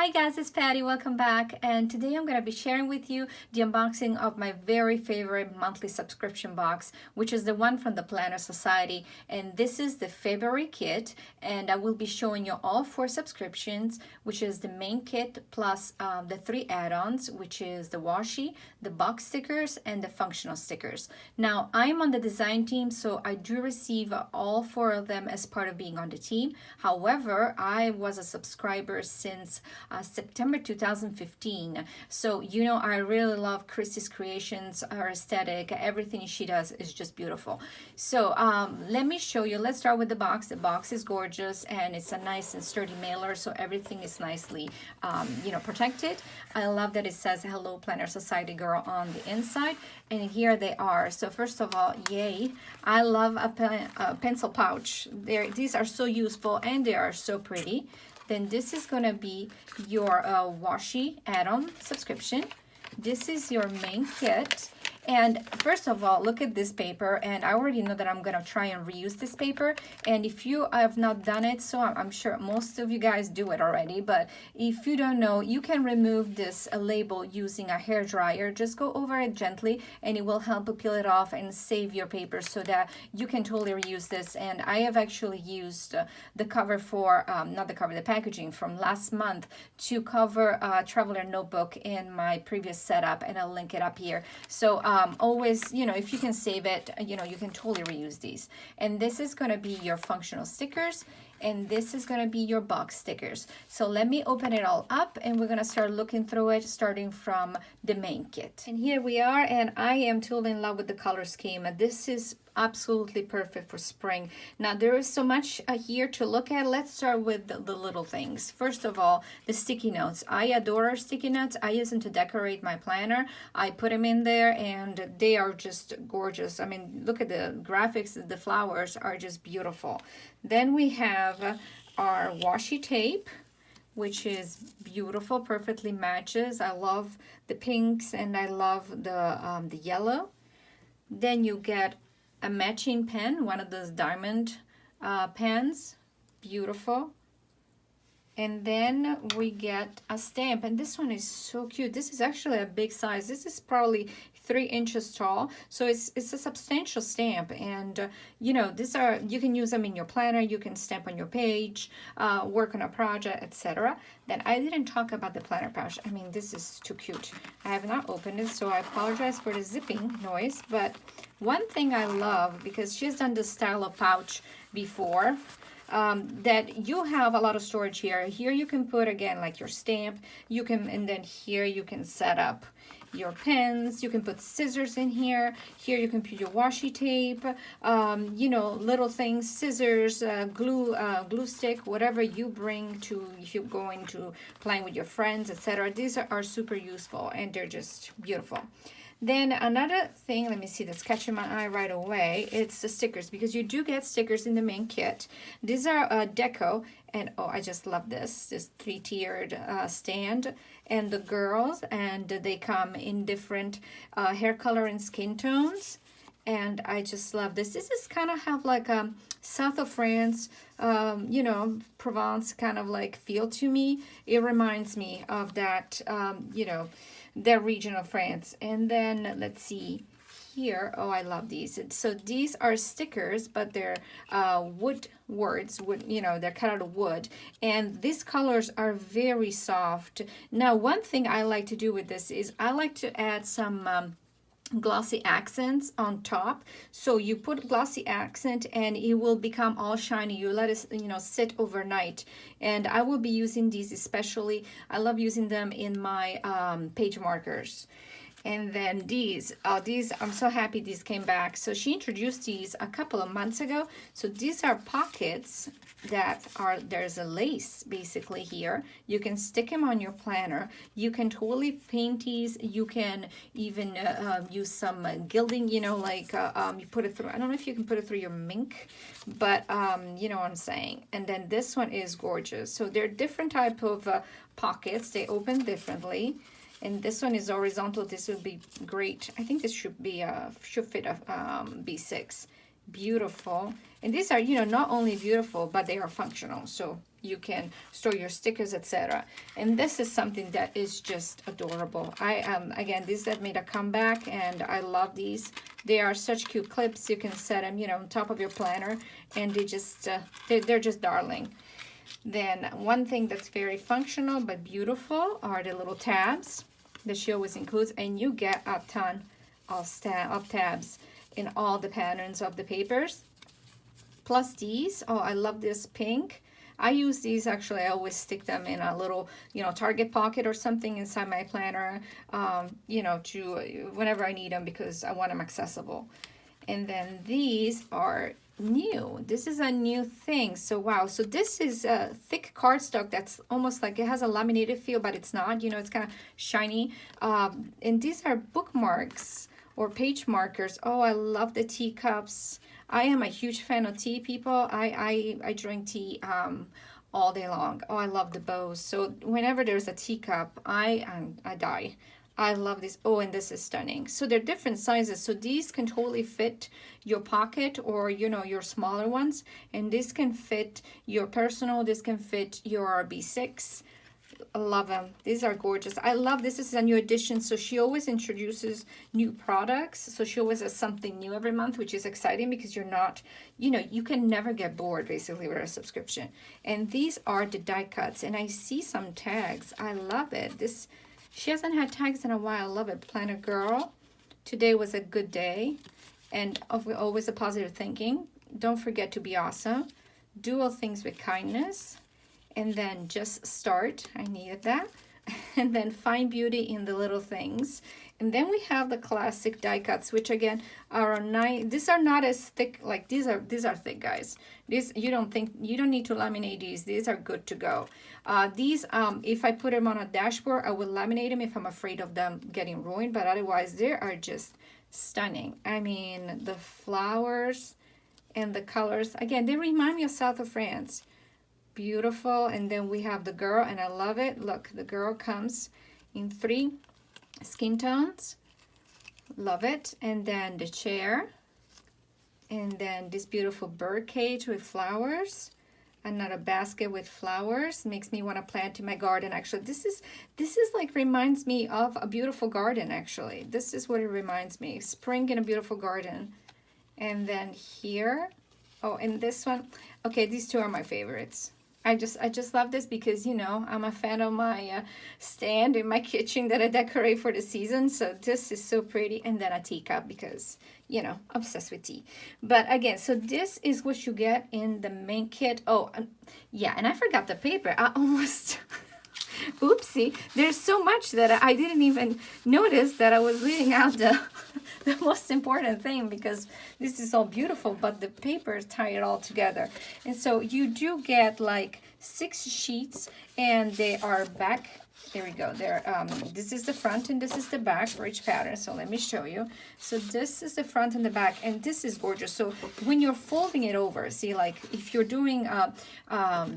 Hi guys, it's Patty. Welcome back. And today I'm going to be sharing with you the unboxing of my very favorite monthly subscription box, which is the one from the Planner Society. And this is the February kit. And I will be showing you all 4 subscriptions, which is the main kit plus the 3 add-ons, which is the washi, the box stickers, and the functional stickers. Now, I'm on the design team, so I do receive all 4 of them as part of being on the team. However, I was a subscriber since September 2015. So, I really love Christy's creations, her aesthetic, everything she does is just beautiful. So, let me show you. Let's start with the box. The box is gorgeous and it's a nice and sturdy mailer, so everything is nicely, protected. I love that it says Hello Planner Society Girl on the inside, and here they are. So, first of all, yay! I love a pencil pouch. These are so useful and they are so pretty. Then this is going to be your washi add-on subscription. This is your main kit. And first of all, look at this paper, and I already know that I'm going to try and reuse this paper. And if you have not done it, so I'm sure most of you guys do it already, but if you don't know, you can remove this label using a hair dryer. Just go over it gently and it will help peel it off and save your paper so that you can totally reuse this. And I have actually used the cover for, not the cover, the packaging from last month to cover a traveler notebook in my previous setup, and I'll link it up here. So always, if you can save it, you can totally reuse these. And this is going to be your functional stickers, and this is going to be your box stickers. So let me open it all up and we're going to start looking through it, starting from the main kit. And here we are, and I am totally in love with the color scheme. This is absolutely perfect for spring. Now there is so much here to look at. Let's start with the little things. First of all, the sticky notes. I adore our sticky notes. I use them to decorate my planner. I put them in there and they are just gorgeous. I mean, look at the graphics. The flowers are just beautiful. Then we have our washi tape, which is beautiful, perfectly matches. I love the pinks and I love the yellow. Then you get a matching pen, one of those diamond pens, beautiful. And then we get a stamp, and this one is so cute. This is actually a big size. This is probably 3 inches tall, so it's a substantial stamp. And these are, you can use them in your planner, you can stamp on your page, work on a project, etc. Then I didn't talk about the planner pouch. I mean, this is too cute. I have not opened it, so I apologize for the zipping noise. But one thing I love, because she's done this style of pouch before, that you have a lot of storage here. Here you can put, again, like your stamp, and then here you can set up your pens, you can put scissors in here. Here you can put your washi tape, little things, scissors, glue stick, whatever you bring to, if you're going to playing with your friends, etc. These are super useful and they're just beautiful. Then another thing, let me see, that's catching my eye right away, it's the stickers, because you do get stickers in the main kit. These are deco, and oh, I just love this 3-tiered stand. And the girls, and they come in different hair color and skin tones. And I just love this. This is kind of have like a south of France, Provence kind of like feel to me. It reminds me of that, their region of France. And then let's see here. Oh, I love these. So these are stickers, but they're wood words, they're cut out of wood. And these colors are very soft. Now, one thing I like to do with this is I like to add some glossy accents on top. So you put glossy accent and it will become all shiny. You let it sit overnight, and I will be using these especially. I love using them in my page markers. And then these, I'm so happy these came back. So she introduced these a couple of months ago. So these are pockets that are, there's a lace basically here. You can stick them on your planner. You can totally paint these. You can even use some gilding, you put it through, I don't know if you can put it through your mink, but you know what I'm saying. And then this one is gorgeous. So they're different type of pockets. They open differently. And this one is horizontal. This would be great. I think this should fit a B6. Beautiful. And these are, not only beautiful, but they are functional. So you can store your stickers, etc. And this is something that is just adorable. Again, these have made a comeback, and I love these. They are such cute clips. You can set them, you know, on top of your planner, and they just they're just darling. Then one thing that's very functional but beautiful are the little tabs that she always includes, and you get a ton of tabs in all the patterns of the papers. Plus these, oh, I love this pink. I use these, actually, I always stick them in a little, you know, Target pocket or something inside my planner, you know, to whenever I need them, because I want them accessible. And then these are new. This is a new thing. So wow, so this is a thick cardstock that's almost like it has a laminated feel, but it's not, you know, it's kind of shiny. And these are bookmarks or page markers. Oh, I love the teacups. I am a huge fan of tea, people. I drink tea all day long. Oh, I love the bows. So whenever there's a teacup, I die. I love this. Oh, and this is stunning. So they're different sizes. So these can totally fit your pocket, or, you know, your smaller ones. And this can fit your personal. This can fit your B6. I love them. These are gorgeous. I love this. This is a new addition. So she always introduces new products. So she always has something new every month, which is exciting, because you're not, you know, you can never get bored basically with a subscription. And these are the die cuts. And I see some tags. I love it. This, she hasn't had tags in a while. I love it. Planner Girl. Today was a good day. And always a positive thinking. Don't forget to be awesome. Do all things with kindness. And then just start. I needed that. And then find beauty in the little things. And then we have the classic die cuts, which again are nice. These are not as thick. Like these are thick, guys. These you don't need to laminate these. These are good to go. These if I put them on a dashboard, I will laminate them if I'm afraid of them getting ruined. But otherwise, they are just stunning. I mean, the flowers and the colors, again, they remind me of South of France. Beautiful. And then we have the girl, and I love it. Look, the girl comes in 3 skin tones. Love it. And then the chair, and then this beautiful bird cage with flowers. Another basket with flowers. Makes me want to plant in my garden. Actually, this is like reminds me of a beautiful garden. Actually, this is what it reminds me. Spring in a beautiful garden. And then here, oh, and this one. Okay, these two are my favorites. I just love this because, you know, I'm a fan of my stand in my kitchen that I decorate for the season. So this is so pretty. And then a teacup because, you know, obsessed with tea. But again, so this is what you get in the main kit. Oh, yeah, and I forgot the paper. I almost... Oopsie. There's so much that I didn't even notice that I was leaving out the most important thing, because this is all beautiful, but the papers tie it all together. And so you do get like 6 sheets, and they are back. Here we go. There, this is the front and this is the back for each pattern. So let me show you. So this is the front and the back, and this is gorgeous. So when you're folding it over, see, like if you're doing,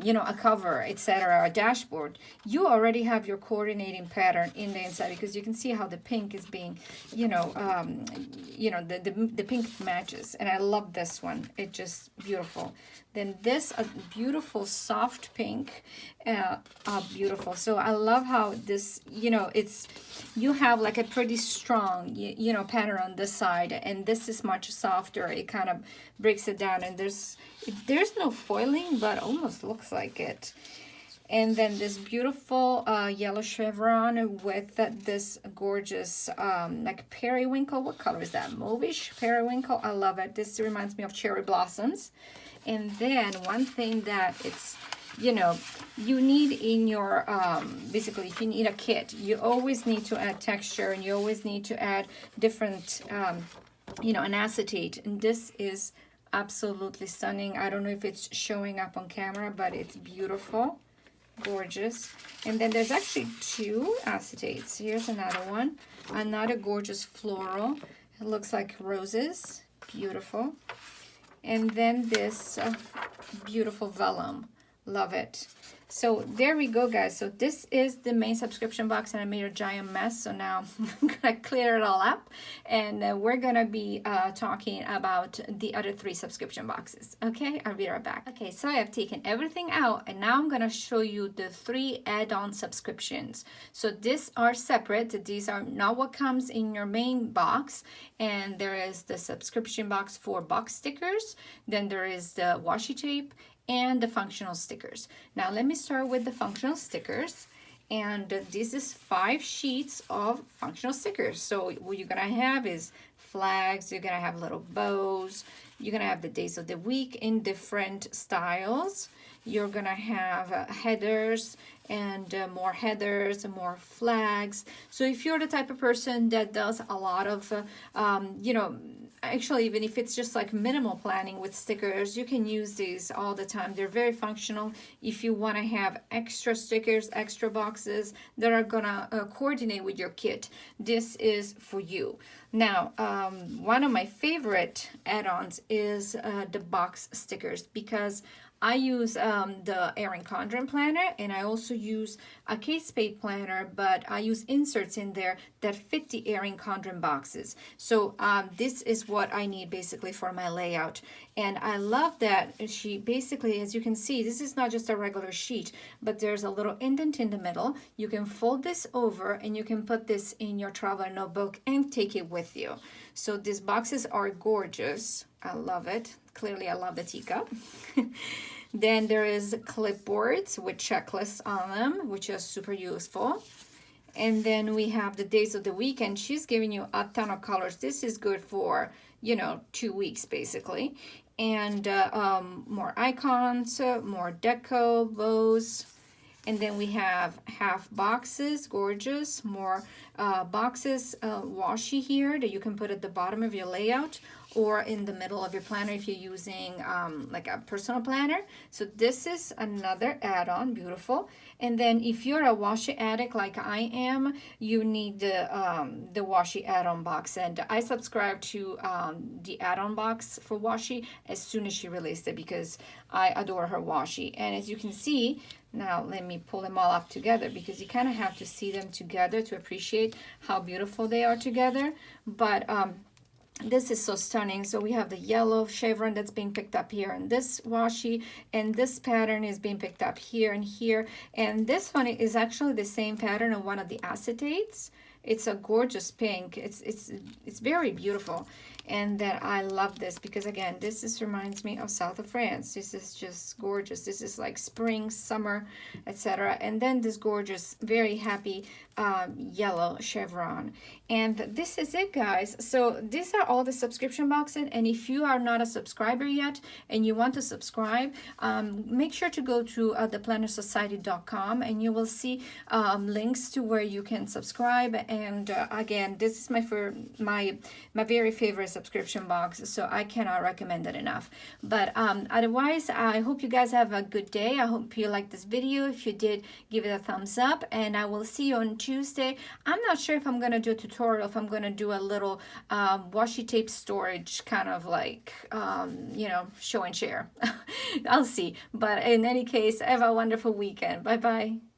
you know, a cover, etc., a dashboard, you already have your coordinating pattern in the inside, because you can see how the pink is being, you know, the pink matches, and I love this one. It's just beautiful. Then this, a beautiful soft pink, beautiful. So I love how this, you know, it's, you have like a pretty strong, you know, pattern on this side, and this is much softer. It kind of breaks it down, and there's no foiling, but almost looks like it. And then this beautiful yellow chevron with this gorgeous like periwinkle. What color is that? Mauvish periwinkle. I love it. This reminds me of cherry blossoms. And then one thing that it's, you know, you need in your, basically if you need a kit, you always need to add texture, and you always need to add different, you know, an acetate. And this is absolutely stunning. I don't know if it's showing up on camera, but it's beautiful. Gorgeous. And then there's actually 2 acetates. Here's another one. Another gorgeous floral. It looks like roses. Beautiful. And then this beautiful vellum. Love it. So there we go, guys. So this is the main subscription box, and I made a giant mess. So now I'm gonna clear it all up, and we're gonna be talking about the other 3 subscription boxes. Okay, I'll be right back. Okay, so I have taken everything out, and now I'm gonna show you the 3 add-on subscriptions. So these are separate. These are not what comes in your main box. And there is the subscription box for box stickers. Then there is the washi tape and the functional stickers. Now let me start with the functional stickers, and this is 5 sheets of functional stickers. So what you're gonna have is flags, you're gonna have little bows, you're gonna have the days of the week in different styles, you're gonna have headers and more headers and more flags. So if you're the type of person that does a lot of you know, actually, even if it's just like minimal planning with stickers, you can use these all the time. They're very functional. If you want to have extra stickers, extra boxes that are gonna coordinate with your kit, this is for you. Now, one of my favorite add-ons is the box stickers, because I use the Erin Condren planner, and I also use a Kate Spade planner, but I use inserts in there that fit the Erin Condren boxes. So this is what I need basically for my layout. And I love that she basically, as you can see, this is not just a regular sheet, but there's a little indent in the middle. You can fold this over and you can put this in your traveler notebook and take it with you. So these boxes are gorgeous. I love it. Clearly, I love the teacup. Then there is clipboards with checklists on them, which is super useful. And then we have the days of the week, and she's giving you a ton of colors. This is good for, you know, 2 weeks basically. And more icons, more deco, bows. And then we have half boxes, gorgeous, more boxes, washi here that you can put at the bottom of your layout or in the middle of your planner if you're using like a personal planner. So this is another add-on, beautiful. And then if you're a washi addict like I am, you need the washi add-on box. And I subscribe to the add-on box for washi as soon as she released it, because I adore her washi. And as you can see, now let me pull them all up together, because you kind of have to see them together to appreciate how beautiful they are together. But this is so stunning. So we have the yellow chevron that's being picked up here in this washi, and this pattern is being picked up here and here. And this one is actually the same pattern of one of the acetates. It's a gorgeous pink. It's very beautiful. And then I love this because, again, this reminds me of south of France. This is just gorgeous. This is like spring, summer, etc. And then this gorgeous, very happy yellow chevron. And this is it, guys. So these are all the subscription boxes. And if you are not a subscriber yet and you want to subscribe, make sure to go to theplannersociety.com, and you will see links to where you can subscribe. And again, this is my very favorite subscription box, so I cannot recommend it enough. But otherwise, I hope you guys have a good day. I hope you liked this video. If you did, give it a thumbs up, and I will see you on Tuesday. I'm not sure if I'm gonna do a tutorial, if I'm gonna do a little washi tape storage kind of like you know, show and share. I'll see. But in any case, have a wonderful weekend. Bye bye.